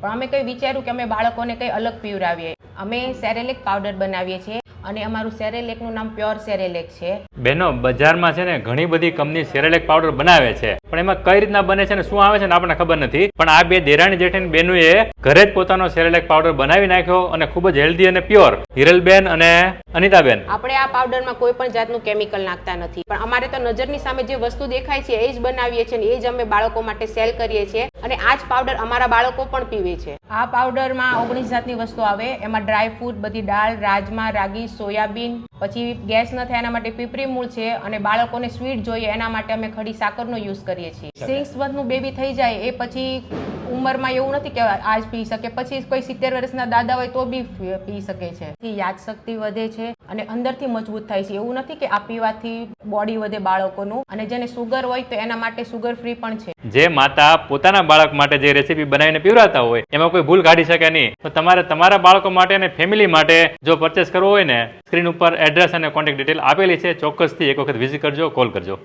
પણ અમે કંઈ વિચાર્યું કે અમે બાળકોને કંઈ અલગ પીવડાવીએ. અમે સેરેલેક પાવડર બનાવીએ છીએ અને અમારું સેરેલેકનું નામ પ્યોર સેરેલેક છે. બેનો, બજારમાં છે ને ઘણી બધી કંપની સેરેલેક પાવડર બનાવે છે, પણ એમાં કઈ રીતના બને છે ને શું આવે છે ને આપણને ખબર નથી. પણ આ બે દેરાણી જેઠાણી બેનુએ ઘરે જ પોતાનો સેરેલેક પાવડર બનાવી નાખ્યો અને ખૂબ જ હેલ્ધી અને પ્યોર. હિરલબેન અને અનિતાબેન, આપણે આ પાવડરમાં કોઈ પણ જાતનું કેમિકલ નાખતા નથી, પણ અમારે તો નજરની સામે જે વસ્તુ દેખાય છે એ જ બનાવીએ છીએ અને એ જ અમે બાળકો માટે સેલ કરીએ છીએ અને આ જ પાવડર અમારા બાળકો પણ પીવે છે. આ પાવડરમાં 19 જાતની વસ્તુ આવે. એમાં ડ્રાય ફ્રૂટ, બધી દાળ, રાજમા, રાગી, સોયાબીન, પછી ગેસ ન થાય એના માટે પીપરી મૂળ છે અને બાળકોને સ્વીટ જોઈએ એના માટે અમે ખડી સાકરનો યુઝ કરીએ છીએ. 6 મંથનું બેબી થઈ જાય એ પછી ઉંમરમાં એવું નથી કે આજ પી શકે, પછી કોઈ 70 વર્ષના દાદા હોય તો બી પી શકે છે. યાદશક્તિ વધે છે અને અંદરથી મજબૂત થાય છે. એવું નથી કે આ પીવાથી બોડી વધે બાળકોનું. અને જેને સુગર હોય તો એના માટે સુગર ફ્રી પણ છે. જે માતા પોતાના બાળક માટે જે રેસીપી બનાવીને પીવડાવતા હોય એમાં કોઈ ભૂલ કાઢી શકે નહીં. તો તમારે તમારા બાળકો માટે અને ફેમિલી માટે જો પરચેસ કરવો હોય ને, સ્ક્રીન ઉપર એડ્રેસ અને કોન્ટેક્ટ ડિટેલ આપેલી છે. ચોક્કસથી એક વખત વિઝિટ કરજો, કોલ કરજો.